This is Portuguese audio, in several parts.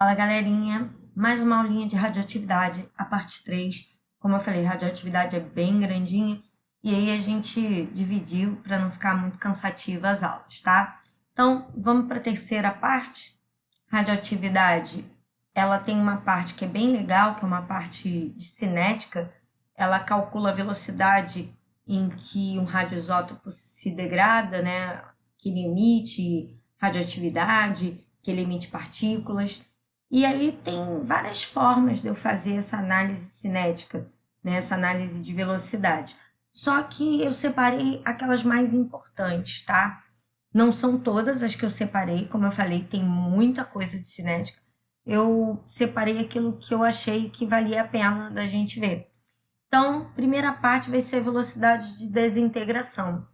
Fala, galerinha. Mais uma aulinha de radioatividade, a parte 3. Como eu falei, radioatividade é bem grandinha e aí a gente dividiu para não ficar muito cansativa as aulas, tá? Então, vamos para a terceira parte. Radioatividade, ela tem uma parte que é bem legal, que é uma parte de cinética. Ela calcula a velocidade em que um radioisótopo se degrada, né? Que ele emite radioatividade, que ele emite partículas. E aí tem várias formas de eu fazer essa análise cinética, né? Essa análise de velocidade. Só que eu separei aquelas mais importantes, tá? Não são todas as que eu separei, como eu falei, tem muita coisa de cinética. Eu separei aquilo que eu achei que valia a pena da gente ver. Então, primeira parte vai ser a velocidade de desintegração.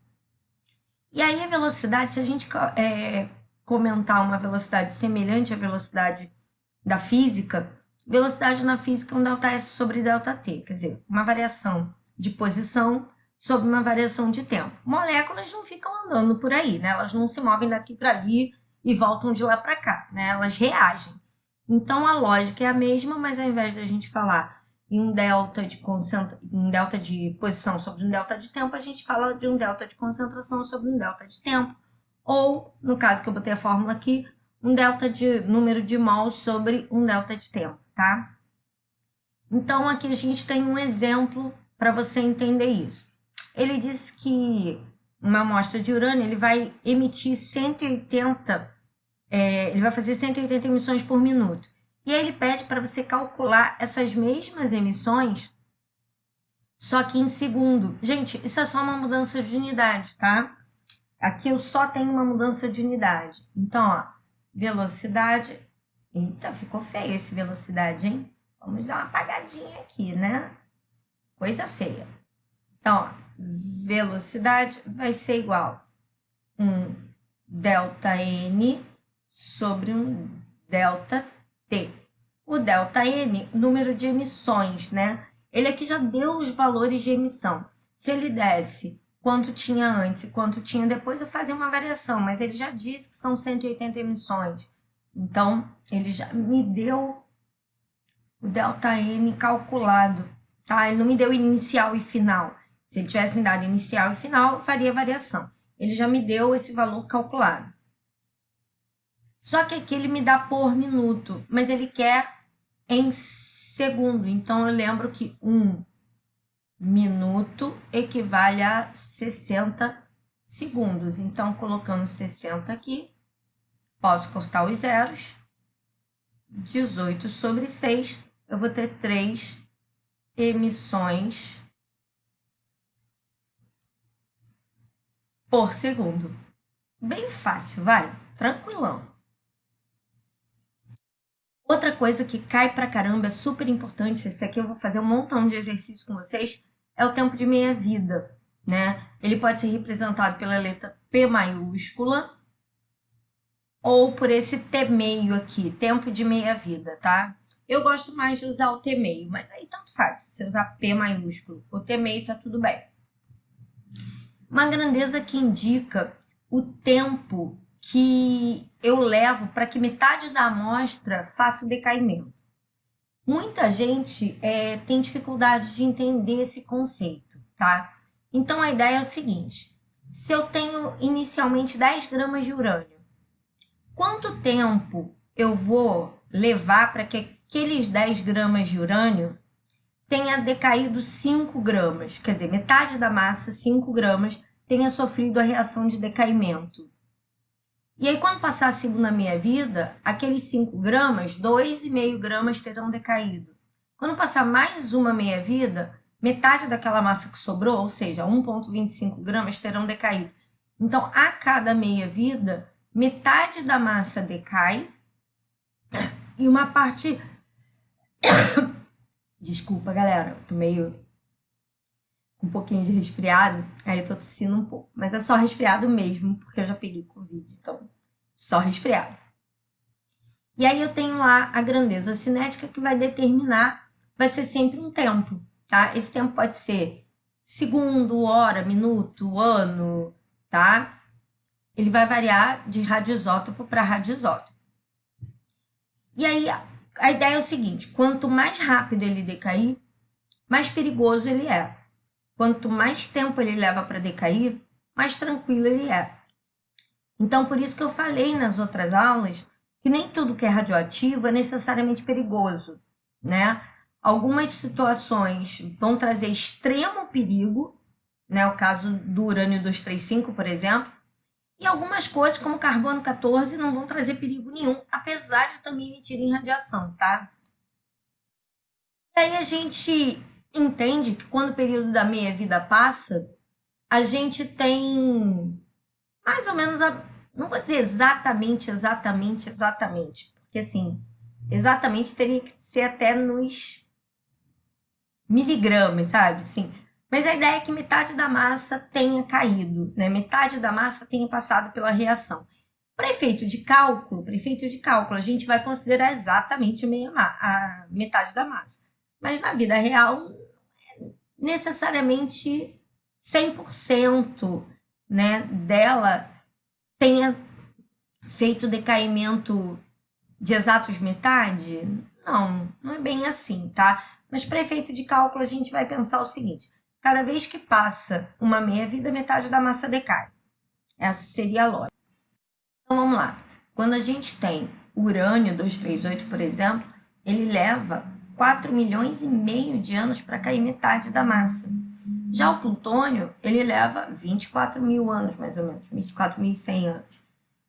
E aí a velocidade, se a gente comentar uma velocidade semelhante à velocidade da física, velocidade na física é um ΔS sobre ΔT, quer dizer, uma variação de posição sobre uma variação de tempo. Moléculas não ficam andando por aí, né? Elas não se movem daqui para ali e voltam de lá para cá, né? Elas reagem. Então a lógica é a mesma, mas ao invés da gente falar em um delta de posição sobre um delta de tempo, a gente fala de um delta de concentração sobre um delta de tempo. Ou, no caso que eu botei a fórmula aqui, um delta de número de mols sobre um delta de tempo, tá? Então, aqui a gente tem um exemplo para você entender isso. Ele diz que uma amostra de urânio, ele vai emitir 180, ele vai fazer 180 emissões por minuto. E aí ele pede para você calcular essas mesmas emissões, só que em segundo. Gente, isso é só uma mudança de unidade, tá? Aqui eu só tenho uma mudança de unidade. Então, ó, velocidade. Eita, ficou feio esse velocidade, hein? Vamos dar uma apagadinha aqui, né? Coisa feia. Então, ó, velocidade vai ser igual a um ΔN sobre um ΔT. O ΔN, número de emissões, né? Ele aqui já deu os valores de emissão. Se ele desse quanto tinha antes e quanto tinha depois, eu fazia uma variação, mas ele já disse que são 180 emissões. Então, ele já me deu o ΔN calculado, tá? Ele não me deu inicial e final. Se ele tivesse me dado inicial e final, eu faria variação. Ele já me deu esse valor calculado. Só que aqui ele me dá por minuto, mas ele quer em segundo. Então, eu lembro que 1 minuto equivale a 60 segundos. Então, colocando 60 aqui, posso cortar os zeros. 18 sobre 6, eu vou ter 3 emissões por segundo. Bem fácil, vai, tranquilão. Outra coisa que cai pra caramba, é super importante, esse aqui eu vou fazer um montão de exercícios com vocês, é o tempo de meia-vida, né? Ele pode ser representado pela letra P maiúscula ou por esse T meio aqui, tempo de meia-vida, tá? Eu gosto mais de usar o T meio, mas aí tanto faz, se você usar P maiúsculo ou T meio, tá tudo bem. Uma grandeza que indica o tempo que eu levo para que metade da amostra faça o decaimento. Muita gente tem dificuldade de entender esse conceito, tá? Então, a ideia é o seguinte, se eu tenho inicialmente 10 gramas de urânio, quanto tempo eu vou levar para que aqueles 10 gramas de urânio tenha decaído 5 gramas, quer dizer, metade da massa, 5 gramas, tenha sofrido a reação de decaimento. E aí, quando passar a segunda meia-vida, aqueles 5 gramas, 2,5 gramas terão decaído. Quando passar mais uma meia-vida, metade daquela massa que sobrou, ou seja, 1,25 gramas, terão decaído. Então, a cada meia-vida, metade da massa decai e uma parte... Desculpa, galera, eu tô meio com um pouquinho de resfriado, aí eu tô tossindo um pouco. Mas é só resfriado mesmo, porque eu já peguei Covid, então só resfriado. E aí eu tenho lá a grandeza cinética que vai determinar, vai ser sempre um tempo, tá? Esse tempo pode ser segundo, hora, minuto, ano, tá? Ele vai variar de radioisótopo para radioisótopo. E aí a ideia é o seguinte: quanto mais rápido ele decair, mais perigoso ele é. Quanto mais tempo ele leva para decair, mais tranquilo ele é. Então, por isso que eu falei nas outras aulas que nem tudo que é radioativo é necessariamente perigoso, né? Algumas situações vão trazer extremo perigo, né? O caso do urânio 235, por exemplo, e algumas coisas, como carbono 14, não vão trazer perigo nenhum, apesar de também emitirem radiação, tá? E aí a gente entende que quando o período da meia-vida passa, a gente tem mais ou menos não vou dizer exatamente, porque assim, exatamente teria que ser até nos miligramas, sabe? Sim. Mas a ideia é que metade da massa tenha caído, né? Metade da massa tenha passado pela reação. Para efeito de cálculo, a gente vai considerar exatamente a metade da massa. Mas na vida real, necessariamente 100%, né, dela tenha feito decaimento de exatos metade? Não, não é bem assim, tá? Mas para efeito de cálculo, a gente vai pensar o seguinte: cada vez que passa uma meia-vida, metade da massa decai. Essa seria a lógica. Então vamos lá. Quando a gente tem urânio 238, por exemplo, ele leva 4 milhões e meio de anos para cair metade da massa. Já o plutônio, ele leva 24 mil anos, mais ou menos, 24.100 anos.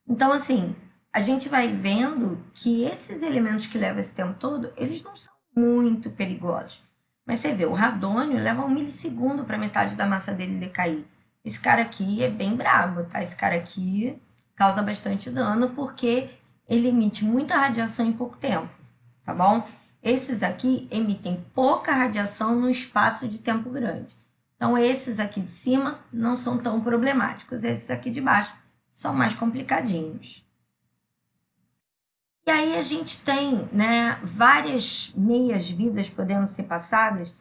Então, assim, a gente vai vendo que esses elementos que levam esse tempo todo, eles não são muito perigosos. Mas você vê, o radônio leva 1 milissegundo para metade da massa dele decair. Esse cara aqui é bem brabo, tá? Esse cara aqui causa bastante dano porque ele emite muita radiação em pouco tempo, tá bom? Esses aqui emitem pouca radiação num espaço de tempo grande. Então, esses aqui de cima não são tão problemáticos. Esses aqui de baixo são mais complicadinhos. E aí a gente tem, né, várias meias-vidas podendo ser passadas.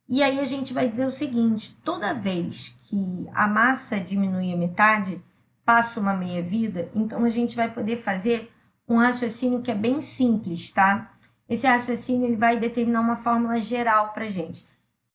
E aí a gente vai dizer o seguinte: toda vez que a massa diminui a metade, passa uma meia-vida, então a gente vai poder fazer um raciocínio que é bem simples, tá? Esse raciocínio ele vai determinar uma fórmula geral para a gente.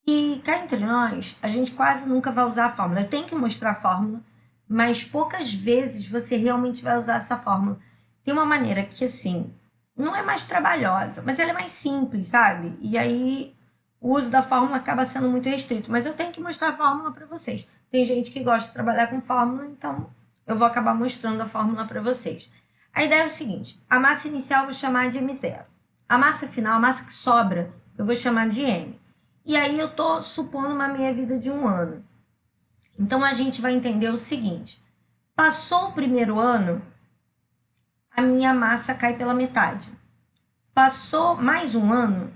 E cá entre nós, a gente quase nunca vai usar a fórmula. Eu tenho que mostrar a fórmula, mas poucas vezes você realmente vai usar essa fórmula. Tem uma maneira que, assim, não é mais trabalhosa, mas ela é mais simples, sabe? E aí o uso da fórmula acaba sendo muito restrito. Mas eu tenho que mostrar a fórmula para vocês. Tem gente que gosta de trabalhar com fórmula, então eu vou acabar mostrando a fórmula para vocês. A ideia é o seguinte: a massa inicial eu vou chamar de M0. A massa final, a massa que sobra, eu vou chamar de M. E aí eu estou supondo uma meia-vida de 1 ano. Então a gente vai entender o seguinte: passou o primeiro ano, a minha massa cai pela metade. Passou mais 1 ano,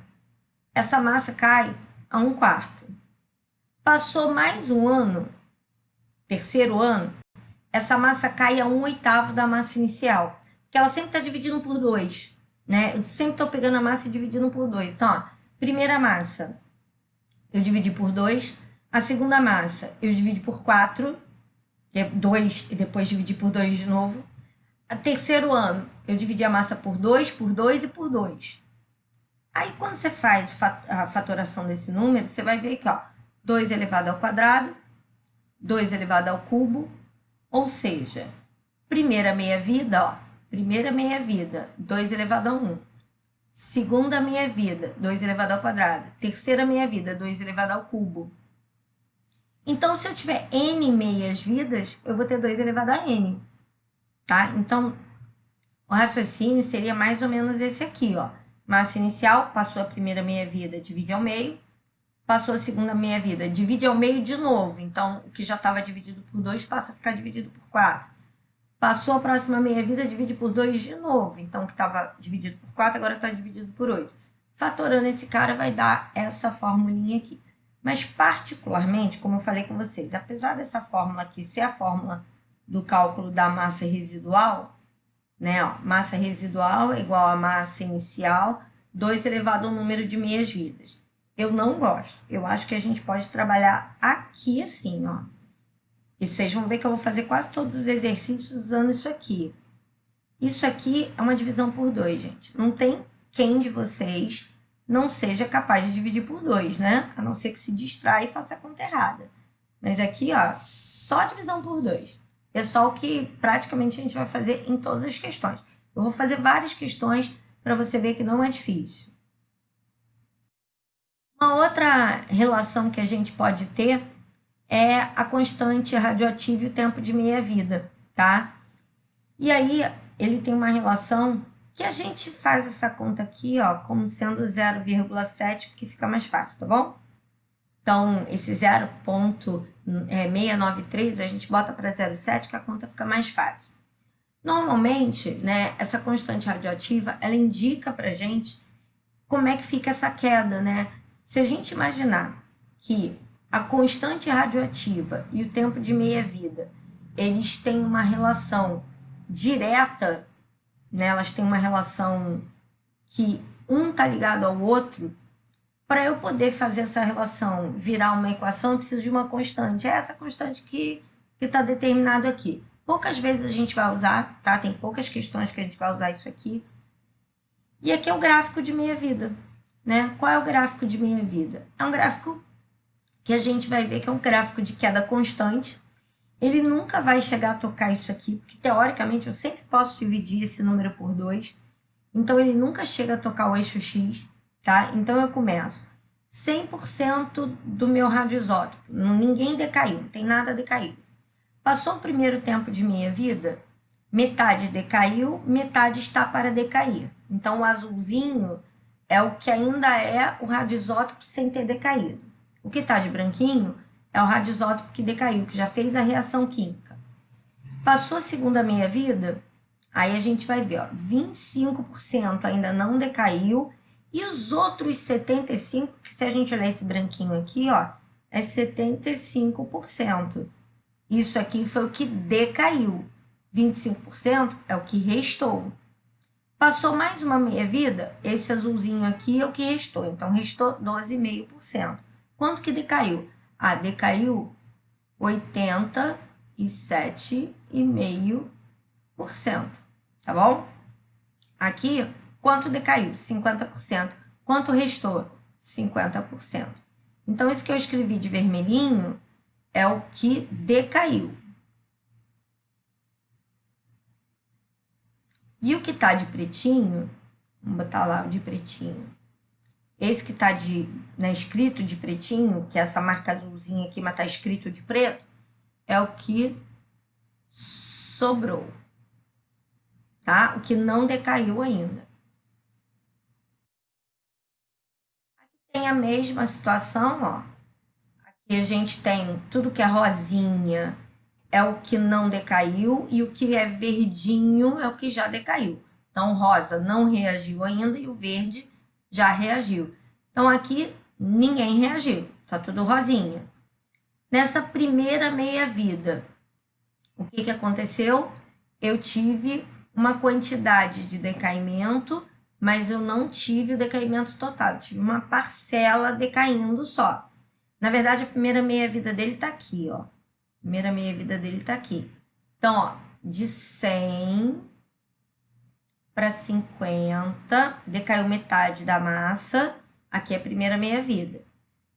essa massa cai a 1/4. Passou mais 1 ano, terceiro ano, essa massa cai a 1/8 da massa inicial. Porque ela sempre está dividindo por 2, né? Eu sempre estou pegando a massa e dividindo por 2. Então, ó, primeira massa, eu dividi por 2. A segunda massa, eu dividi por 4, que é 2, e depois dividi por 2 de novo. A terceiro ano, eu dividi a massa por 2 e por 2. Aí, quando você faz a fatoração desse número, você vai ver que, ó, 2 elevado ao quadrado, 2 elevado ao cubo, ou seja, primeira meia-vida, ó, 2 elevado a 1. Segunda meia-vida, 2 elevado ao quadrado. Terceira meia-vida, 2 elevado ao cubo. Então, se eu tiver n meias-vidas, eu vou ter 2 elevado a n. Tá? Então, o raciocínio seria mais ou menos esse aqui, ó. Massa inicial, passou a primeira meia-vida, divide ao meio. Passou a segunda meia-vida, divide ao meio de novo. Então, o que já estava dividido por 2 passa a ficar dividido por 4. Passou a próxima meia-vida, divide por 2 de novo. Então, o que estava dividido por 4 agora está dividido por 8. Fatorando esse cara vai dar essa formulinha aqui. Mas, particularmente, como eu falei com vocês, apesar dessa fórmula aqui ser a fórmula do cálculo da massa residual, né? Ó, massa residual é igual a massa inicial, 2 elevado ao número de meias-vidas. Eu não gosto. Eu acho que a gente pode trabalhar aqui assim, ó. E vocês vão ver que eu vou fazer quase todos os exercícios usando isso aqui. Isso aqui é uma divisão por 2, gente. Não tem quem de vocês não seja capaz de dividir por 2, né? A não ser que se distraia e faça a conta errada. Mas aqui, ó, só divisão por 2. É só o que praticamente a gente vai fazer em todas as questões. Eu vou fazer várias questões para você ver que não é difícil. Uma outra relação que a gente pode ter é a constante radioativa e o tempo de meia-vida, tá? E aí, ele tem uma relação que a gente faz essa conta aqui, ó, como sendo 0,7, porque fica mais fácil, tá bom? Então, esse 0,693 a gente bota para 0,7, que a conta fica mais fácil. Normalmente, né, essa constante radioativa, ela indica para a gente como é que fica essa queda, né? Se a gente imaginar que a constante radioativa e o tempo de meia-vida, eles têm uma relação direta, né? Elas têm uma relação que um está ligado ao outro. Para eu poder fazer essa relação virar uma equação, eu preciso de uma constante. É essa constante que está determinado aqui. Poucas vezes a gente vai usar, tá? Tem poucas questões que a gente vai usar isso aqui. E aqui é o gráfico de meia-vida, né? Qual é o gráfico de meia-vida? É um gráfico que a gente vai ver que é um gráfico de queda constante. Ele nunca vai chegar a tocar isso aqui, porque teoricamente eu sempre posso dividir esse número por 2. Então, ele nunca chega a tocar o eixo X, tá? Então, eu começo 100% do meu radioisótopo. Ninguém decaiu, não tem nada decaído. Passou o primeiro tempo de meia-vida, metade decaiu, metade está para decair. Então, o azulzinho é o que ainda é o radioisótopo sem ter decaído. O que está de branquinho é o radioisótopo que decaiu, que já fez a reação química. Passou a segunda meia-vida, aí a gente vai ver, ó, 25% ainda não decaiu, e os outros 75%, que se a gente olhar esse branquinho aqui, ó, é 75%. Isso aqui foi o que decaiu. 25% é o que restou. Passou mais uma meia-vida, esse azulzinho aqui é o que restou. Então, restou 12,5%. Quanto que decaiu? Ah, decaiu 87,5%. Tá bom? Aqui, quanto decaiu? 50%. Quanto restou? 50%. Então, isso que eu escrevi de vermelhinho é o que decaiu. E o que está de pretinho, vamos botar lá o de pretinho. Esse que está escrito de pretinho, que é essa marca azulzinha aqui, mas está escrito de preto, é o que sobrou, tá? O que não decaiu ainda. Aqui tem a mesma situação, ó. Aqui a gente tem tudo que é rosinha é o que não decaiu e o que é verdinho é o que já decaiu. Então, o rosa não reagiu ainda e o verde já reagiu. Então, aqui ninguém reagiu, tá tudo rosinha. Nessa primeira meia-vida, o que aconteceu? Eu tive uma quantidade de decaimento, mas eu não tive o decaimento total, eu tive uma parcela decaindo só. Na verdade, a primeira meia-vida dele tá aqui, ó. A primeira meia-vida dele tá aqui. Então, ó, de 100 para 50, decaiu metade da massa. Aqui é a primeira meia-vida.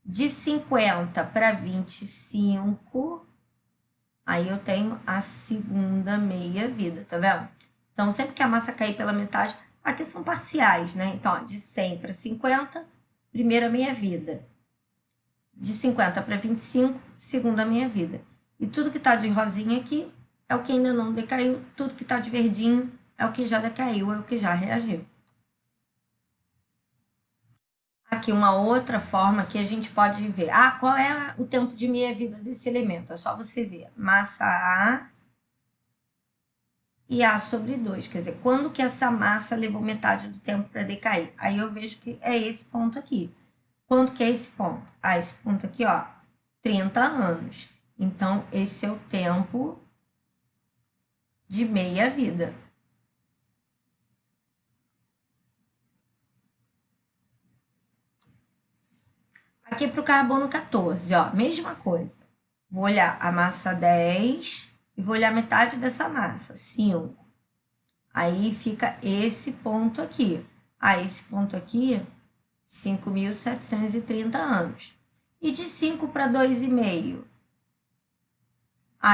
De 50 para 25, aí eu tenho a segunda meia-vida, tá vendo? Então, sempre que a massa cair pela metade, aqui são parciais, né? Então, ó, de 100 para 50, primeira meia-vida. De 50 para 25, segunda meia-vida. E tudo que está de rosinha aqui é o que ainda não decaiu, tudo que está de verdinho é o que já decaiu, é o que já reagiu. Aqui uma outra forma que a gente pode ver. Ah, qual é o tempo de meia-vida desse elemento? É só você ver. Massa A e A sobre 2. Quer dizer, quando que essa massa levou metade do tempo para decair? Aí eu vejo que é esse ponto aqui. Quanto que é esse ponto? Ah, esse ponto aqui, ó, 30 anos. Então, esse é o tempo de meia-vida. Aqui para o carbono 14, ó, mesma coisa. Vou olhar a massa 10 e vou olhar metade dessa massa, 5. Aí fica esse ponto aqui. Esse ponto aqui, 5.730 anos. E de 5 para 2,5?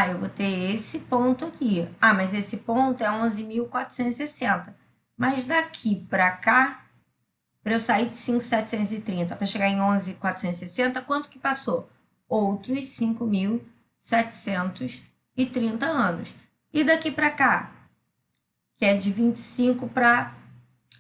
Eu vou ter esse ponto aqui. Mas esse ponto é 11.460. Mas daqui para cá, para eu sair de 5.730 para chegar em 11.460, quanto que passou? Outros 5.730 anos. E daqui para cá, que é de 25 para...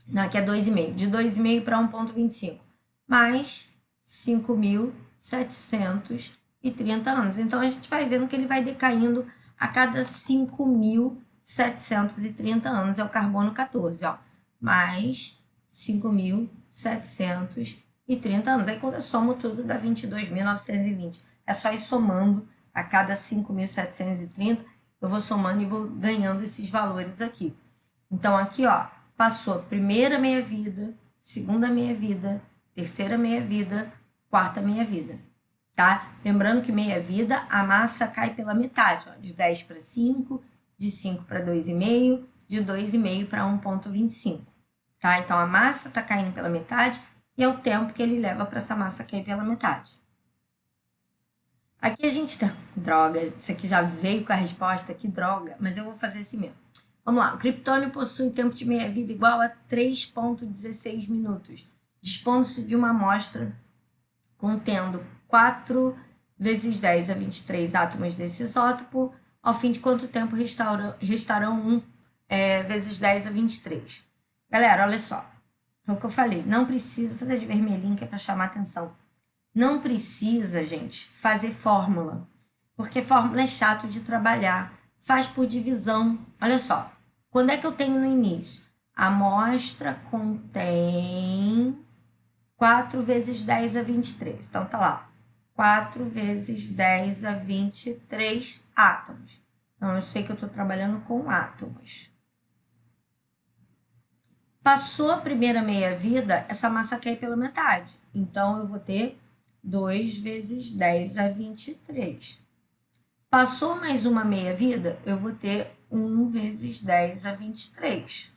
Não, que é 2,5. De 2,5 para 1,25. Mais 5.730 anos. Então, a gente vai vendo que ele vai decaindo a cada 5.730 anos. É o carbono 14, ó. Mais 5.730 anos. Aí, quando eu somo tudo, dá 22.920. É só ir somando a cada 5.730. Eu vou somando e vou ganhando esses valores aqui. Então, aqui, ó, passou a primeira meia-vida, segunda meia-vida, terceira meia-vida, quarta meia-vida, tá? Lembrando que meia-vida, a massa cai pela metade, ó, de 10 para 5, de 5 para 2,5, de 2,5 para 1,25, tá? Então, a massa está caindo pela metade e é o tempo que ele leva para essa massa cair pela metade. Aqui a gente tá... Droga, isso aqui já veio com a resposta, que droga, mas eu vou fazer assim mesmo. Vamos lá, o criptônio possui tempo de meia-vida igual a 3,16 minutos, dispondo-se de uma amostra contendo 4 vezes 10 a 23 átomos desse isótopo, ao fim de quanto tempo restarão 1 vezes 10 a 23. Galera, olha só, foi o que eu falei, não precisa fazer de vermelhinho, que é para chamar atenção. Não precisa, gente, fazer fórmula, porque fórmula é chato de trabalhar. Faz por divisão. Olha só, quando é que eu tenho no início? A amostra contém 4 vezes 10 a 23. Então, tá lá, 4 vezes 10 a 23 átomos. Então, eu sei que eu estou trabalhando com átomos. Passou a primeira meia-vida, essa massa cai pela metade. Então, eu vou ter 2 vezes 10 a 23. Passou mais uma meia-vida, eu vou ter 1 vezes 10 a 23.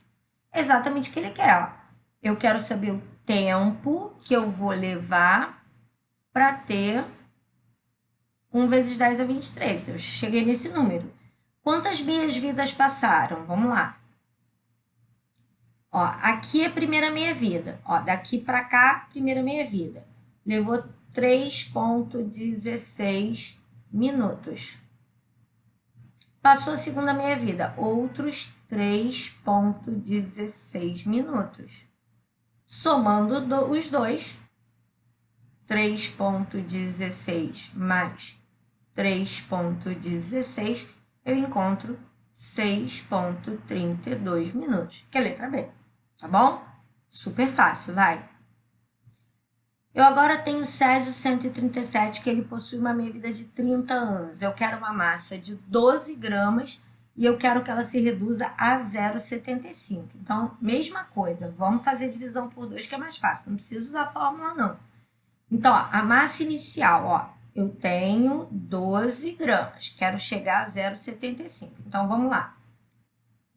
Exatamente o que ele quer. Eu quero saber o tempo que eu vou levar para ter 1 vezes 10 a 23. Eu cheguei nesse número. Quantas meias-vidas passaram? Vamos lá. Ó, aqui é a primeira meia-vida. Daqui para cá, primeira meia-vida. Levou 3,16 minutos. Passou a segunda meia-vida, outros 3,16 minutos. Somando os dois, 3,16 mais 3,16, eu encontro 6,32 minutos, que é a letra B, tá bom? Super fácil, vai. Eu agora tenho o Césio 137, que ele possui uma meia-vida de 30 anos. Eu quero uma massa de 12 gramas e eu quero que ela se reduza a 0,75. Então, mesma coisa, vamos fazer divisão por 2, que é mais fácil. Não precisa usar a fórmula, não. Então, a massa inicial, eu tenho 12 gramas. Quero chegar a 0,75. Então, vamos lá.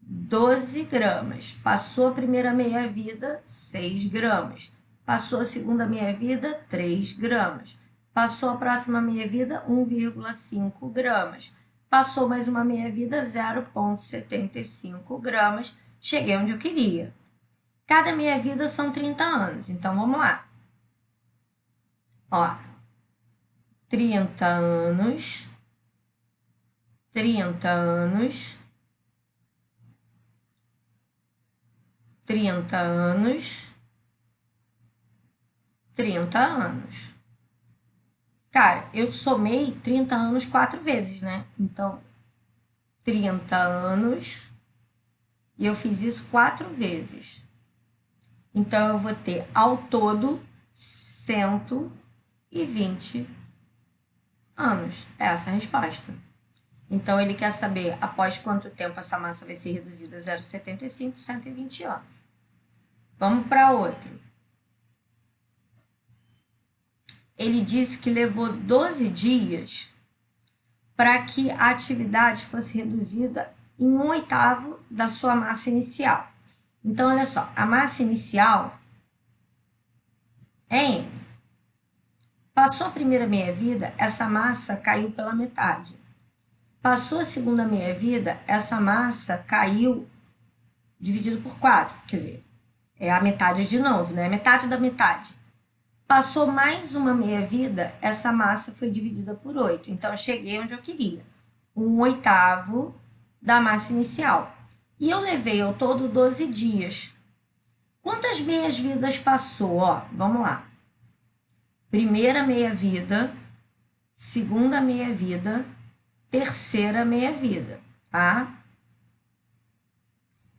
12 gramas. Passou a primeira meia-vida, 6 gramas. Passou a segunda meia-vida, 3 gramas. Passou a próxima meia-vida, 1,5 gramas. Passou mais uma meia-vida, 0,75 gramas. Cheguei onde eu queria. Cada meia-vida são 30 anos. Então, vamos lá. 30 anos. 30 anos. 30 anos. 30 anos. Cara, eu somei 30 anos 4 vezes, né? Então, 30 anos e eu fiz isso 4 vezes. Então, eu vou ter ao todo 120 anos. Essa é a resposta. Então, ele quer saber após quanto tempo essa massa vai ser reduzida a 0,75, 120 anos. Vamos para outro. Ele disse que levou 12 dias para que a atividade fosse reduzida em 1/8 da sua massa inicial. Então, olha só, a massa inicial é M. Passou a primeira meia-vida, essa massa caiu pela metade. Passou a segunda meia-vida, essa massa caiu dividido por 4, quer dizer, é a metade de novo, né? Metade da metade. Passou mais uma meia-vida, essa massa foi dividida por 8. Então, eu cheguei onde eu queria. 1/8 da massa inicial. E eu levei ao todo 12 dias. Quantas meias-vidas passou? Ó, vamos lá. Primeira meia-vida, segunda meia-vida, terceira meia-vida, tá?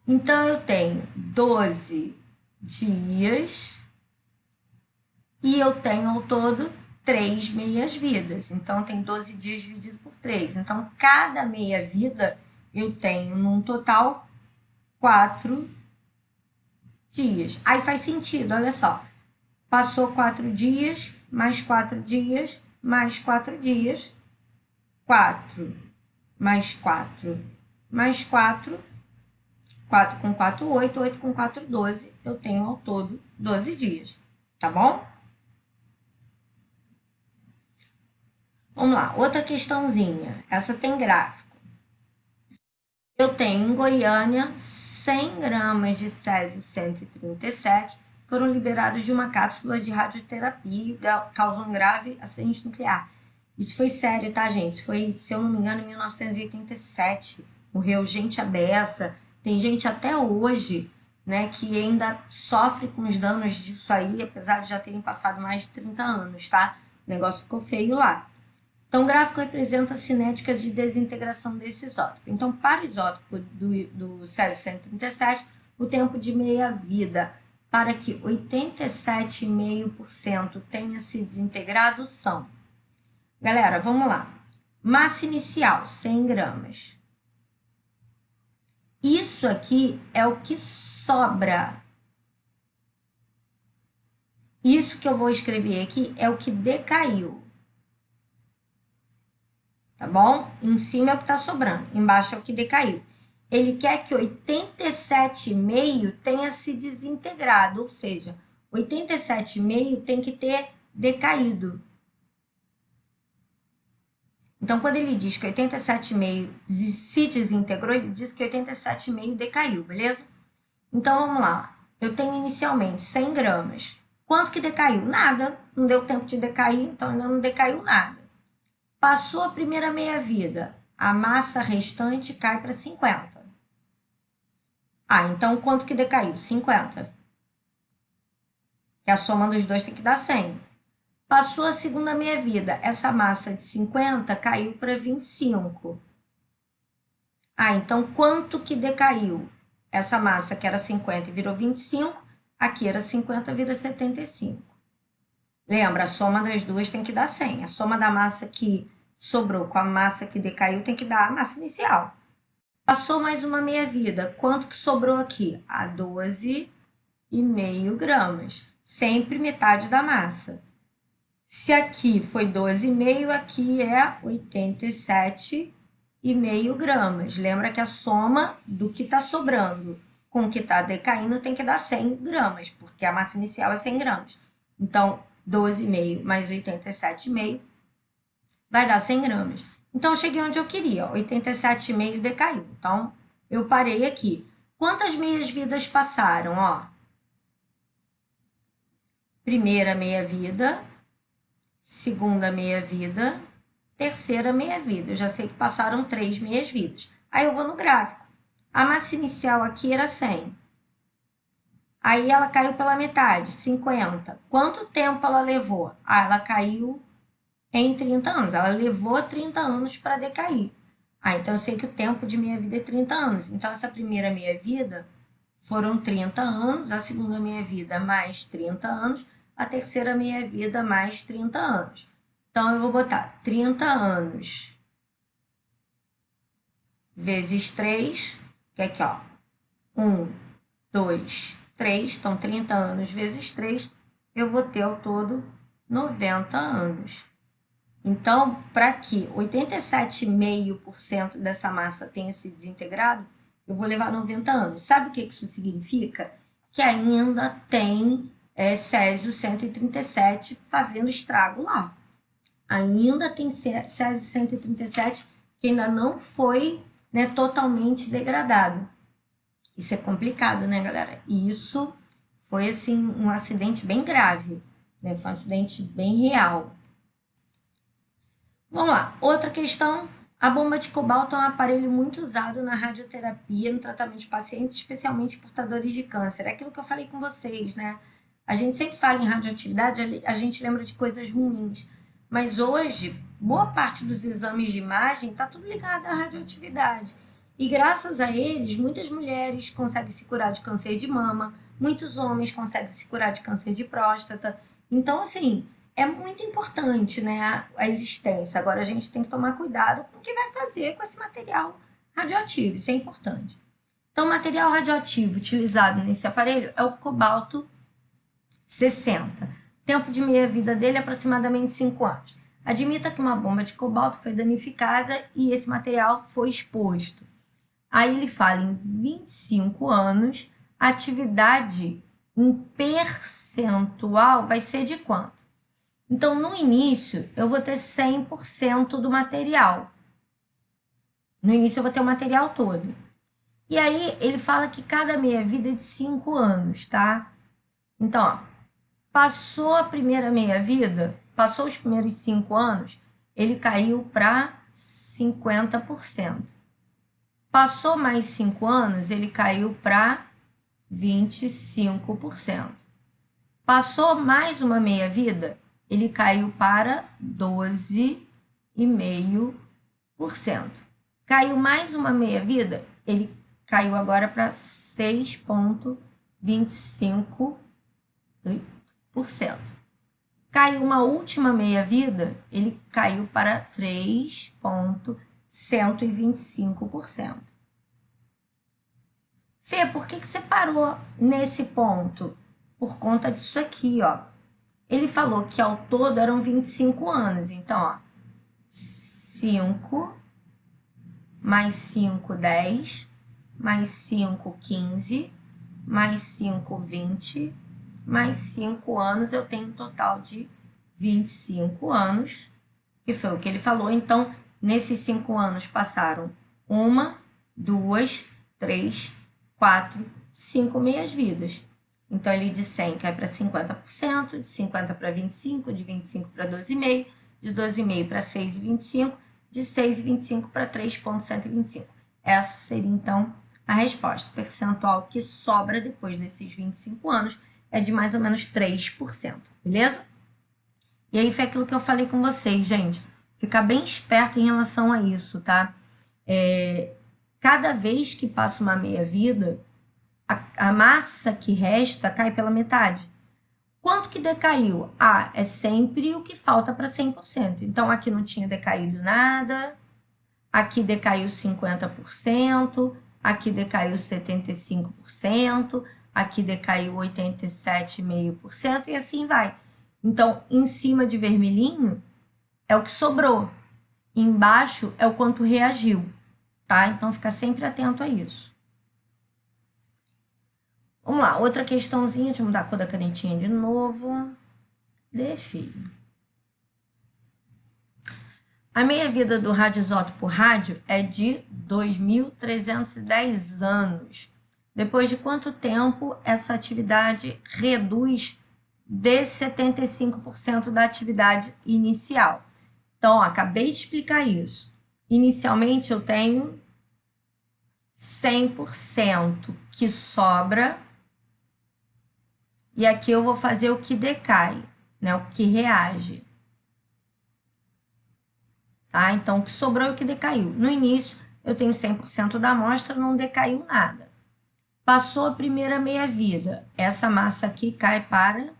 Então, eu tenho 12 dias e eu tenho ao todo 3 meias-vidas. Então, tem 12 dias dividido por 3. Então, cada meia-vida eu tenho, num total, 4 dias. Aí faz sentido, olha só. Passou 4 dias, mais 4 dias, mais 4 dias. 4, mais 4, mais 4. 4 com 4, 8. 8 com 4, 12. Eu tenho ao todo 12 dias. Tá bom? Vamos lá, outra questãozinha. Essa tem gráfico. Eu tenho em Goiânia 100 gramas de Césio 137 foram liberados de uma cápsula de radioterapia e causam um grave acidente nuclear. Isso foi sério, tá, gente? Isso foi, se eu não me engano, em 1987. Morreu gente à beça. Tem gente até hoje, né, que ainda sofre com os danos disso aí, apesar de já terem passado mais de 30 anos, tá? O negócio ficou feio lá. Então, o gráfico representa a cinética de desintegração desse isótopo. Então, para o isótopo do Césio 137, o tempo de meia-vida para que 87,5% tenha se desintegrado são... Galera, vamos lá. Massa inicial, 100 gramas. Isso aqui é o que sobra. Isso que eu vou escrever aqui é o que decaiu. Tá bom? Em cima é o que está sobrando, embaixo é o que decaiu. Ele quer que 87,5 tenha se desintegrado, ou seja, 87,5 tem que ter decaído. Então, quando ele diz que 87,5 se desintegrou, ele diz que 87,5 decaiu, beleza? Então, vamos lá. Eu tenho inicialmente 100 gramas. Quanto que decaiu? Nada. Não deu tempo de decair, então ainda não decaiu nada. Passou a primeira meia-vida, a massa restante cai para 50. Ah, então quanto que decaiu? 50. Que a soma dos dois tem que dar 100. Passou a segunda meia-vida, essa massa de 50 caiu para 25. Ah, então quanto que decaiu? Essa massa que era 50 e virou 25, aqui era 50, vira 75. Lembra, a soma das duas tem que dar 100. A soma da massa que sobrou com a massa que decaiu tem que dar a massa inicial. Passou mais uma meia-vida. Quanto que sobrou aqui? A 12,5 gramas. Sempre metade da massa. Se aqui foi 12,5, aqui é 87,5 gramas. Lembra que a soma do que está sobrando com o que está decaindo tem que dar 100 gramas, porque a massa inicial é 100 gramas. Então, 12,5 mais 87,5 vai dar 100 gramas. Então, eu cheguei onde eu queria, 87,5 decaiu. Então, eu parei aqui. Quantas meias-vidas passaram? Ó, primeira meia-vida, segunda meia-vida, terceira meia-vida. Eu já sei que passaram 3 meias-vidas. Aí, eu vou no gráfico. A massa inicial aqui era 100. Aí, ela caiu pela metade, 50. Quanto tempo ela levou? Ah, ela caiu em 30 anos. Ela levou 30 anos para decair. Ah, então eu sei que o tempo de meia-vida é 30 anos. Então, essa primeira meia-vida foram 30 anos, a segunda meia-vida mais 30 anos, a terceira meia-vida mais 30 anos. Então, eu vou botar 30 anos vezes 3, que é aqui, ó, 1, 2, 3, então 30 anos vezes 3, eu vou ter ao todo 90 anos. Então, para que 87,5% dessa massa tenha se desintegrado, eu vou levar 90 anos. Sabe o que isso significa? Que ainda tem Césio 137 fazendo estrago lá. Ainda tem Césio 137 que ainda não foi, né, totalmente degradado. Isso é complicado, né, galera? E isso foi, assim, um acidente bem grave, né? Foi um acidente bem real. Vamos lá. Outra questão. A bomba de cobalto é um aparelho muito usado na radioterapia, no tratamento de pacientes, especialmente portadores de câncer. É aquilo que eu falei com vocês, né? A gente sempre fala em radioatividade, a gente lembra de coisas ruins. Mas hoje, boa parte dos exames de imagem está tudo ligado à radioatividade. E graças a eles, muitas mulheres conseguem se curar de câncer de mama, muitos homens conseguem se curar de câncer de próstata. Então, assim, é muito importante, né, a existência. Agora, a gente tem que tomar cuidado com o que vai fazer com esse material radioativo. Isso é importante. Então, o material radioativo utilizado nesse aparelho é o cobalto 60. Tempo de meia-vida dele é aproximadamente 5 anos. Admita que uma bomba de cobalto foi danificada e esse material foi exposto. Aí ele fala em 25 anos, a atividade em percentual vai ser de quanto? Então, no início, eu vou ter 100% do material. No início, eu vou ter o material todo. E aí, ele fala que cada meia-vida é de 5 anos, tá? Então, ó, passou a primeira meia-vida, passou os primeiros 5 anos, ele caiu para 50%. Passou mais 5 anos, ele caiu para 25%. Passou mais uma meia-vida, ele caiu para 12,5%. Caiu mais uma meia-vida, ele caiu agora para 6,25%. Caiu uma última meia-vida, ele caiu para 3,125%. Fê, por que você parou nesse ponto? Por conta disso aqui, ó. Ele falou que ao todo eram 25 anos. Então, ó, 5 mais 5, 10, mais 5, 15, mais 5, 20, mais 5 anos, eu tenho um total de 25 anos, que foi o que ele falou. Então, nesses 5 anos passaram 1, 2, 3, 4, 5 meias-vidas. Então, ele de 100 cai para 50%, de 50 para 25, de 25 para 12,5, de 12,5 para 6,25, de 6,25 para 3,125. Essa seria, então, a resposta. O percentual que sobra depois desses 25 anos é de mais ou menos 3%, beleza? E aí foi aquilo que eu falei com vocês, gente. Ficar bem esperto em relação a isso, tá? Cada vez que passa uma meia-vida, a massa que resta cai pela metade. Quanto que decaiu? É sempre o que falta para 100%. Então, aqui não tinha decaído nada, aqui decaiu 50%, aqui decaiu 75%, aqui decaiu 87,5% e assim vai. Então, em cima de vermelhinho é o que sobrou, embaixo é o quanto reagiu, tá? Então, fica sempre atento a isso. Vamos lá, outra questãozinha, deixa eu mudar a cor da canetinha de novo. Lê, filho. A meia-vida do radioisótopo rádio é de 2.310 anos. Depois de quanto tempo essa atividade reduz de 75% da atividade inicial? Então, ó, acabei de explicar isso. Inicialmente, eu tenho 100% que sobra. E aqui eu vou fazer o que decai, né? O que reage. Tá? Então, o que sobrou é o que decaiu. No início, eu tenho 100% da amostra, não decaiu nada. Passou a primeira meia-vida. Essa massa aqui cai para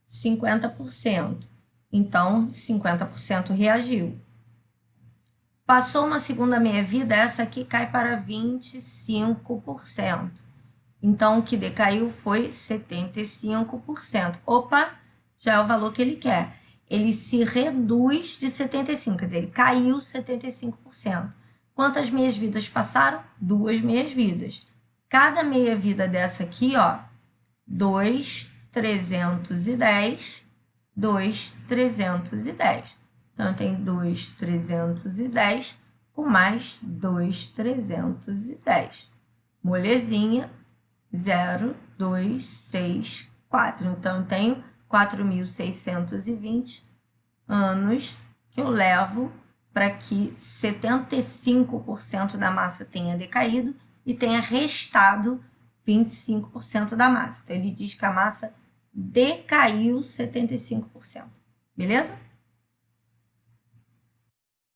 50%. Então, 50% reagiu. Passou uma segunda meia-vida, essa aqui cai para 25%. Então, o que decaiu foi 75%. Opa, já é o valor que ele quer. ele se reduz de 75%, quer dizer, ele caiu 75%. Quantas meias-vidas passaram? 2 meias-vidas. Cada meia-vida dessa aqui, ó, 2,310, 2,310. Então, tem 2,310 com mais 2,310. Molezinha, 0, 2, 6, 4. Então, eu tenho 4.620 anos que eu levo para que 75% da massa tenha decaído e tenha restado 25% da massa. Então, ele diz que a massa decaiu 75%. Beleza?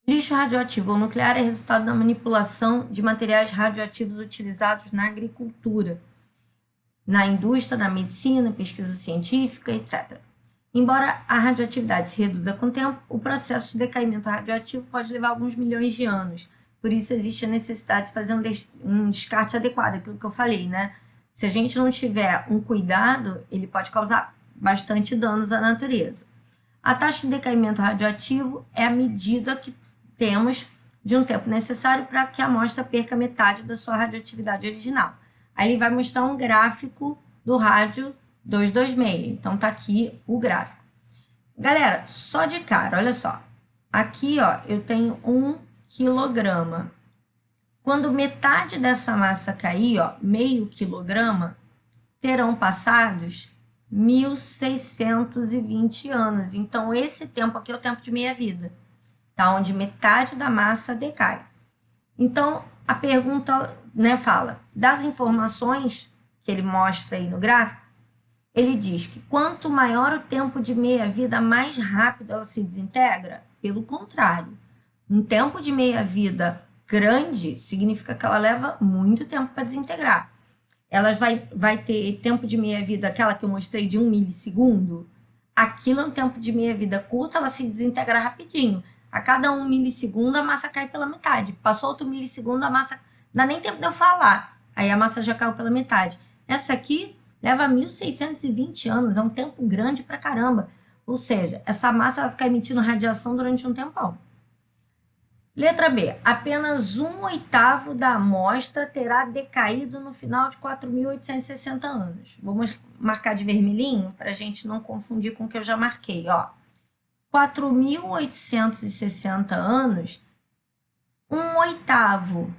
Lixo radioativo ou nuclear é resultado da manipulação de materiais radioativos utilizados na agricultura, na indústria, na medicina, pesquisa científica, etc. Embora a radioatividade se reduza com o tempo, o processo de decaimento radioativo pode levar alguns milhões de anos. Por isso, existe a necessidade de fazer um descarte adequado, aquilo que eu falei, né? Se a gente não tiver um cuidado, ele pode causar bastante danos à natureza. A taxa de decaimento radioativo é a medida que temos de um tempo necessário para que a amostra perca metade da sua radioatividade original. Aí ele vai mostrar um gráfico do rádio 226. Então, tá aqui o gráfico. Galera, só de cara, olha só. Aqui, ó, eu tenho 1 quilograma. Quando metade dessa massa cair, ó, meio quilograma, terão passados 1.620 anos. Então, esse tempo aqui é o tempo de meia-vida, tá? Onde metade da massa decai. Então, a pergunta, né, fala, das informações que ele mostra aí no gráfico, ele diz que quanto maior o tempo de meia-vida, mais rápido ela se desintegra. Pelo contrário, um tempo de meia-vida grande significa que ela leva muito tempo para desintegrar. Ela vai ter tempo de meia-vida, aquela que eu mostrei de 1 milissegundo. Aquilo é um tempo de meia-vida curta, ela se desintegra rapidinho. A cada 1 milissegundo, a massa cai pela metade. Passou outro milissegundo, a massa... Não dá nem tempo de eu falar. Aí a massa já caiu pela metade. Essa aqui leva 1.620 anos, é um tempo grande pra caramba. Ou seja, essa massa vai ficar emitindo radiação durante um tempão. Letra B. Apenas 1/8 da amostra terá decaído no final de 4.860 anos. Vamos marcar de vermelhinho para a gente não confundir com o que eu já marquei. 4.860 anos, 1/8.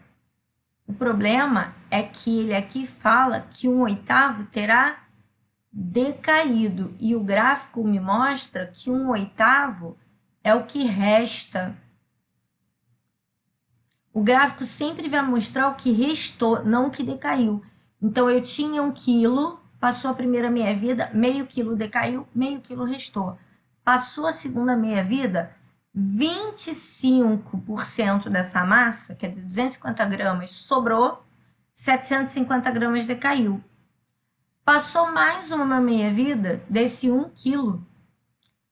O problema é que ele aqui fala que 1/8 terá decaído. E o gráfico me mostra que 1/8 é o que resta. O gráfico sempre vai mostrar o que restou, não o que decaiu. Então, eu tinha 1 quilo, passou a primeira meia-vida, meio quilo decaiu, meio quilo restou. Passou a segunda meia-vida, 25% dessa massa, quer dizer, 250 gramas, sobrou, 750 gramas decaiu. Passou mais uma meia-vida desse 1 quilo,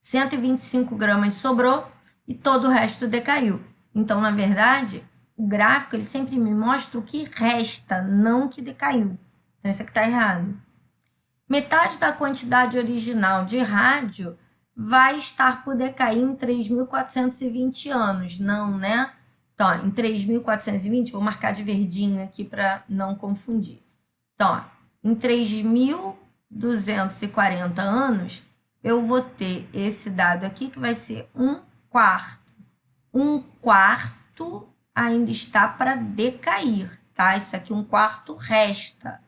125 gramas sobrou e todo o resto decaiu. Então, na verdade, o gráfico ele sempre me mostra o que resta, não o que decaiu. Então, isso aqui está errado. Metade da quantidade original de rádio vai estar por decair em 3.420 anos. Não, né? Então, ó, em 3.420, vou marcar de verdinho aqui para não confundir. Então, ó, em 3.240 anos, eu vou ter esse dado aqui que vai ser 1/4. 1/4 ainda está para decair, tá? Isso aqui, 1/4 resta.